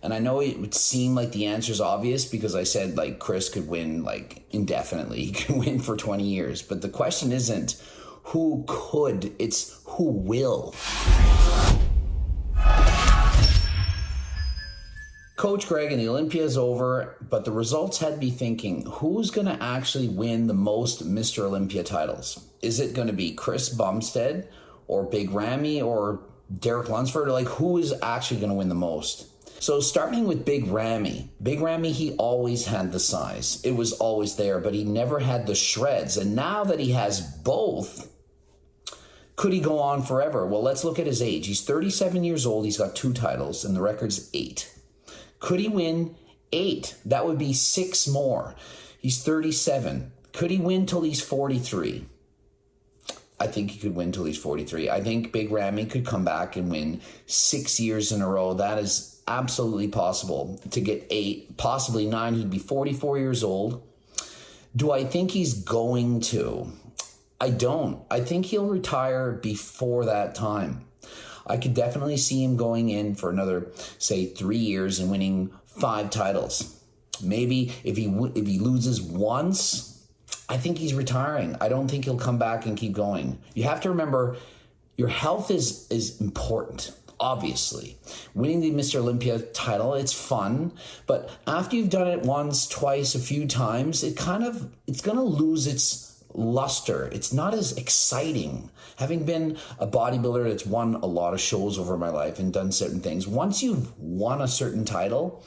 And I know it would seem like the answer is obvious because I said like Chris could win like indefinitely. He can win for 20 years. But the question isn't who could, it's who will. Coach Greg, and the Olympia is over, but the results had me thinking, who's going to actually win the most Mr. Olympia titles? Is it going to be Chris Bumstead or Big Ramy or Derek Lunsford? Like, who is actually going to win the most? So starting with Big Ramy. Big Ramy, he always had the size. It was always there, but he never had the shreds. And now that he has both, could he go on forever? Well, let's look at his age. He's 37 years old. He's got 2 titles, and the record's 8. Could he win 8? That would be 6 more. He's 37. Could he win till he's 43? I think he could win till he's 43. I think Big Ramy could come back and win 6 years in a row. That is absolutely possible. To get 8, possibly 9, he'd be 44 years old. Do I think he's going to? I don't. I think he'll retire before that time. I could definitely see him going in for another, say, 3 years and winning 5 titles. Maybe if he loses once, I think he's retiring. I don't think he'll come back and keep going. You have to remember, your health is important, obviously. Winning the Mr. Olympia title, it's fun, but after you've done it once, twice, a few times, it's going to lose its luster. It's not as exciting. Having been a bodybuilder that's won a lot of shows over my life and done certain things, once you've won a certain title,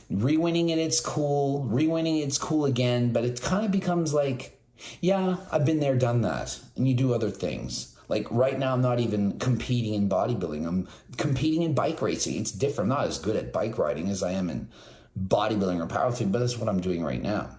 re-winning it's cool, re-winning it's cool again, but it kind of becomes like, yeah, I've been there, done that, and you do other things. Like right now, I'm not even competing in bodybuilding. I'm competing in bike racing. It's different. I'm not as good at bike riding as I am in bodybuilding or powerlifting, but that's what I'm doing right now.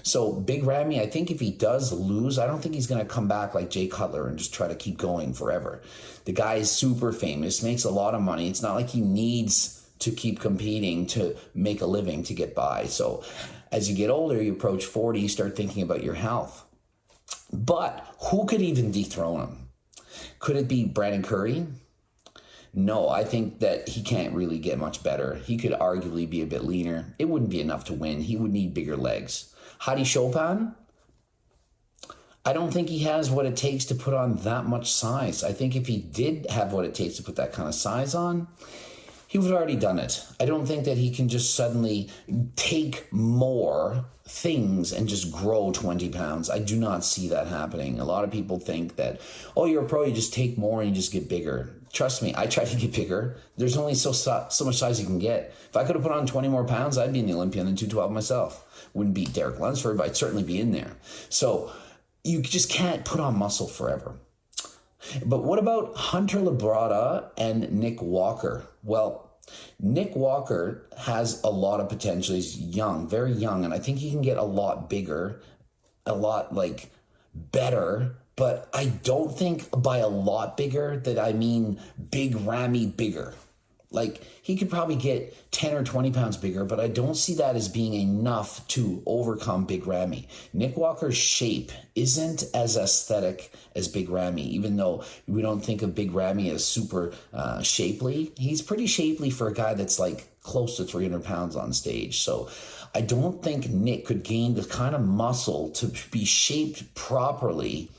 So Big Ramy, I think if he does lose, I don't think he's going to come back like Jay Cutler and just try to keep going forever. The guy is super famous, makes a lot of money. It's not like he needs to keep competing to make a living to get by. So as you get older, you approach 40, you start thinking about your health. But who could even dethrone him? Could it be Brandon Curry? No, I think that he can't really get much better. He could arguably be a bit leaner. It wouldn't be enough to win. He would need bigger legs. Hadi Chopin? I don't think he has what it takes to put on that much size. I think if he did have what it takes to put that kind of size on, he would have already done it. I don't think that he can just suddenly take more things and just grow 20 pounds. I do not see that happening. A lot of people think that, oh, you're a pro, you just take more and you just get bigger. Trust me, I try to get bigger. There's only so much size you can get. If I could have put on 20 more pounds, I'd be in the Olympia and the 212 myself. Wouldn't beat Derek Lunsford, but I'd certainly be in there. So you just can't put on muscle forever. But what about Hunter Labrada and Nick Walker? Well, Nick Walker has a lot of potential. He's young, very young, and I think he can get a lot bigger, a lot like better. But I don't think by a lot bigger that I mean Big Ramy bigger. Like, he could probably get 10 or 20 pounds bigger, but I don't see that as being enough to overcome Big Ramy. Nick Walker's shape isn't as aesthetic as Big Ramy, even though we don't think of Big Ramy as super shapely. He's pretty shapely for a guy that's like close to 300 pounds on stage. So I don't think Nick could gain the kind of muscle to be shaped properly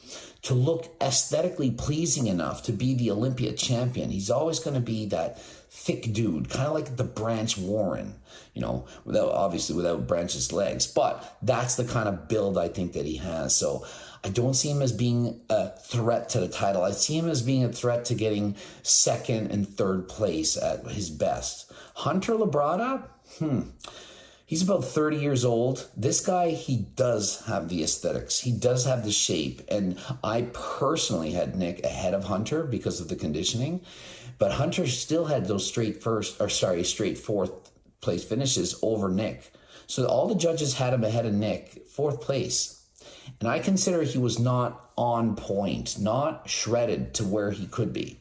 to look aesthetically pleasing enough to be the Olympia champion. He's always going to be that thick dude, kind of like the Branch Warren, you know, without Branch's legs. But that's the kind of build I think that he has. So I don't see him as being a threat to the title. I see him as being a threat to getting 2nd and 3rd place at his best. Hunter Labrada? He's about 30 years old. This guy, he does have the aesthetics. He does have the shape. And I personally had Nick ahead of Hunter because of the conditioning. But Hunter still had those straight 4th place finishes over Nick. So all the judges had him ahead of Nick, 4th place. And I consider he was not on point, not shredded to where he could be.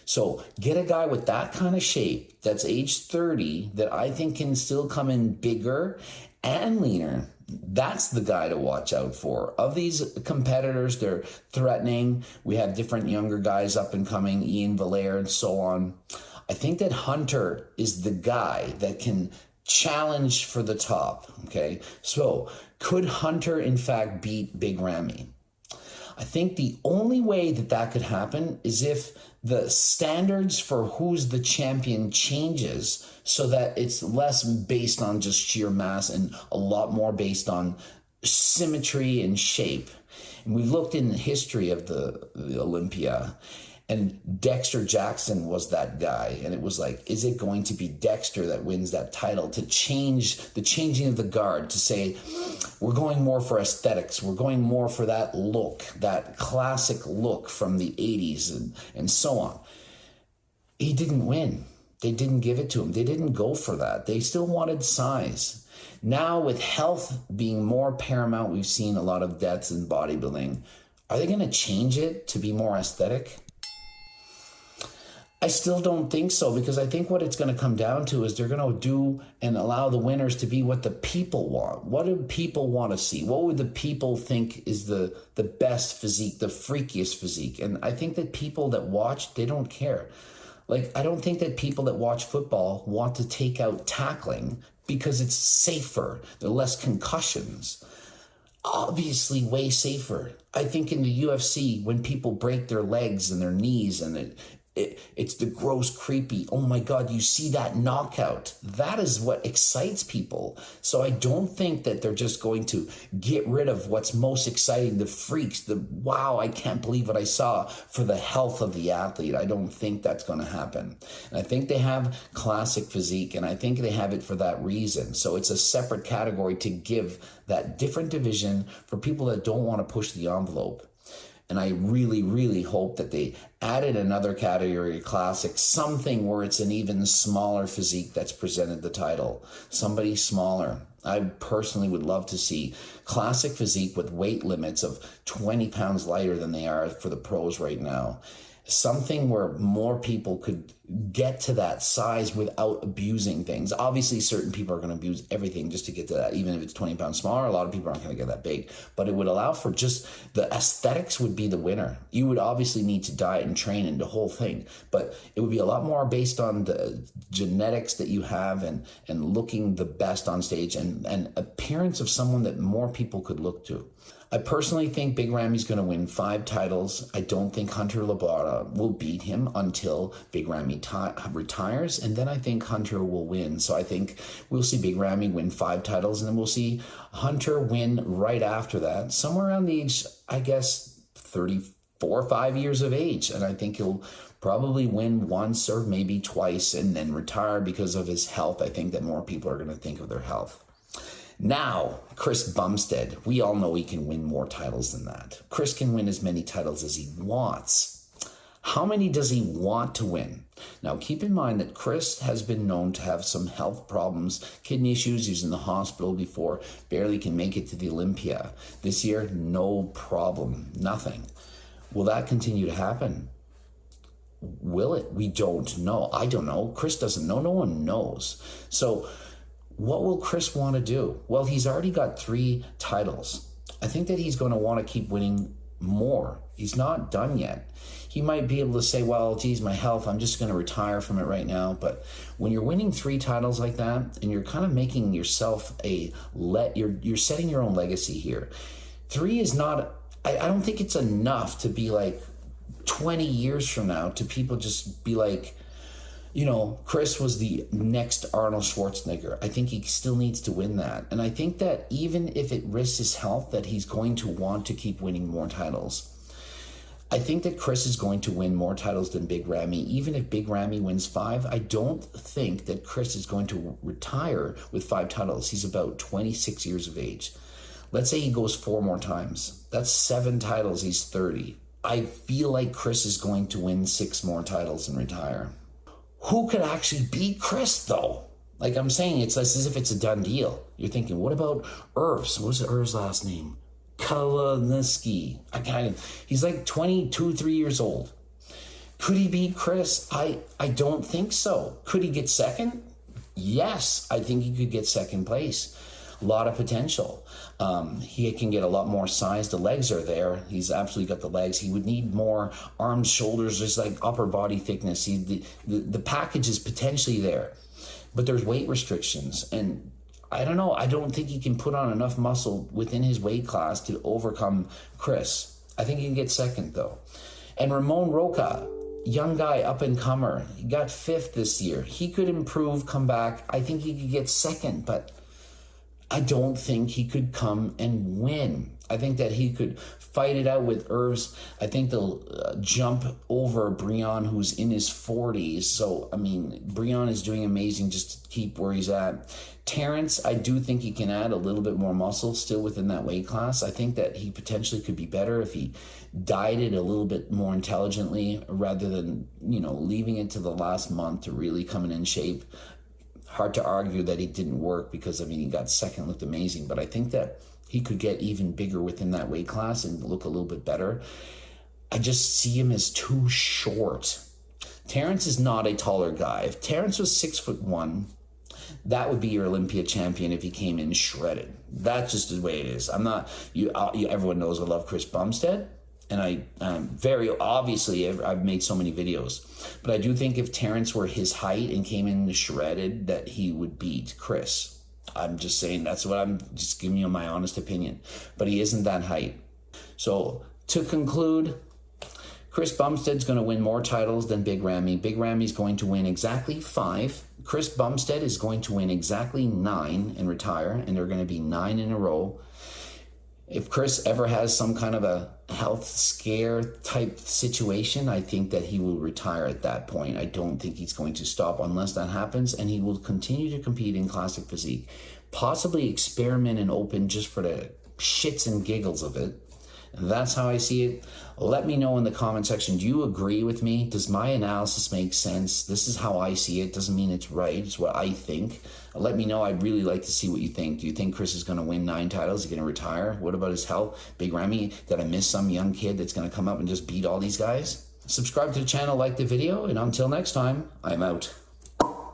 So get a guy with that kind of shape that's age 30 that I think can still come in bigger and leaner. That's the guy to watch out for. Of these competitors, they're threatening. We have different younger guys up and coming, Ian Valère and so on. I think that Hunter is the guy that can challenge for the top, okay? So could Hunter, in fact, beat Big Ramy? I think the only way that that could happen is if the standards for who's the champion changes so that it's less based on just sheer mass and a lot more based on symmetry and shape. And we've looked in the history of the Olympia, and Dexter Jackson was that guy. And it was like, is it going to be Dexter that wins that title to change the changing of the guard, to say, we're going more for aesthetics. We're going more for that look, that classic look from the 80s and so on. He didn't win. They didn't give it to him. They didn't go for that. They still wanted size. Now with health being more paramount, we've seen a lot of deaths in bodybuilding. Are they going to change it to be more aesthetic? I still don't think so, because I think what it's going to come down to is they're going to do and allow the winners to be what the people want. What do people want to see? What would the people think is the best physique, the freakiest physique? And I think that people that watch, they don't care. Like, I don't think that people that watch football want to take out tackling because it's safer. There are less concussions. Obviously way safer. I think in the UFC, when people break their legs and their knees and it's the gross, creepy, oh my God, you see that knockout. That is what excites people. So I don't think that they're just going to get rid of what's most exciting, the freaks, the wow, I can't believe what I saw, for the health of the athlete. I don't think that's going to happen. And I think they have classic physique, and I think they have it for that reason. So it's a separate category to give that different division for people that don't want to push the envelope. And I really, really hope that they added another category, classic, something where it's an even smaller physique that's presented the title. Somebody smaller. I personally would love to see classic physique with weight limits of 20 pounds lighter than they are for the pros right now. Something where more people could get to that size without abusing things. Obviously, certain people are going to abuse everything just to get to that. Even if it's 20 pounds smaller, a lot of people aren't going to get that big. But it would allow for just the aesthetics would be the winner. You would obviously need to diet and train and the whole thing. But it would be a lot more based on the genetics that you have and looking the best on stage and appearance of someone that more people could look to. I personally think Big Ramy's going to win 5 titles. I don't think Hunter Labrada will beat him until Big Ramy retires, and then I think Hunter will win. So I think we'll see Big Ramy win 5 titles, and then we'll see Hunter win right after that, somewhere around the age, I guess, 34 or 5 years of age. And I think he'll probably win once or maybe twice and then retire because of his health. I think that more people are going to think of their health. Now, Chris Bumstead, we all know he can win more titles than that. Chris can win as many titles as he wants. How many does he want to win? Now, keep in mind that Chris has been known to have some health problems, kidney issues. He's in the hospital before, barely can make it to the Olympia. This year, no problem, nothing. Will that continue to happen? Will it? We don't know. I don't know. Chris doesn't know. No one knows. So what will Chris want to do? Well, he's already got 3 titles. I think that he's going to want to keep winning more. He's not done yet. He might be able to say, well, geez, my health, I'm just going to retire from it right now. But when you're winning 3 titles like that, and you're kind of making yourself you're setting your own legacy here. 3 is not, I don't think it's enough to be like 20 years from now to people just be like, you know, Chris was the next Arnold Schwarzenegger. I think he still needs to win that. And I think that even if it risks his health, that he's going to want to keep winning more titles. I think that Chris is going to win more titles than Big Ramy. Even if Big Ramy wins 5, I don't think that Chris is going to retire with 5 titles. He's about 26 years of age. Let's say he goes 4 more times. That's 7 titles. He's 30. I feel like Chris is going to win 6 more titles and retire. Who could actually beat Chris, though? Like I'm saying, it's as if it's a done deal. You're thinking, what about Irv's? What's Irv's last name? Kalaniski. He's like 22, 3 years old. Could he beat Chris? I don't think so. Could he get second? Yes, I think he could get second place. A lot of potential. He can get a lot more size. The legs are there. He's absolutely got the legs. He would need more arms, shoulders, just like upper body thickness. The package is potentially there, but there's weight restrictions. And I don't know. I don't think he can put on enough muscle within his weight class to overcome Chris. I think he can get second, though. And Ramon Roca, young guy, up-and-comer. He got 5th this year. He could improve, come back. I think he could get second, but I don't think he could come and win. I think that he could fight it out with Irvs. I think they'll jump over Brian, who's in his 40s. So, I mean, Brian is doing amazing just to keep where he's at. Terrence, I do think he can add a little bit more muscle still within that weight class. I think that he potentially could be better if he dieted a little bit more intelligently rather than, leaving it to the last month to really come in shape. Hard to argue that he didn't work because, he got second, looked amazing. But I think that he could get even bigger within that weight class and look a little bit better. I just see him as too short. Terrence is not a taller guy. If Terrence was 6'1", that would be your Olympia champion if he came in shredded. That's just the way it is. I'm not, everyone knows I love Chris Bumstead. And I very obviously, I've made so many videos. But I do think if Terrence were his height and came in shredded, that he would beat Chris. I'm just saying, that's what I'm just giving you my honest opinion. But he isn't that height. So to conclude, Chris Bumstead's going to win more titles than Big Ramy. Big Ramy's going to win exactly 5. Chris Bumstead is going to win exactly 9 and retire. And there are going to be 9 in a row. If Chris ever has some kind of a health scare type situation, I think that he will retire at that point. I don't think he's going to stop unless that happens, and he will continue to compete in classic physique. Possibly experiment and open just for the shits and giggles of it. And that's how I see it. Let me know in the comment section, do you agree with me? Does my analysis make sense? This is how I see it. Doesn't mean it's right. It's what I think. Let me know. I'd really like to see what you think. Do you think Chris is going to win 9 titles? Is he going to retire? What about his health? Big Ramy, did I miss some young kid that's going to come up and just beat all these guys? Subscribe to the channel, like the video, and until next time, I'm out.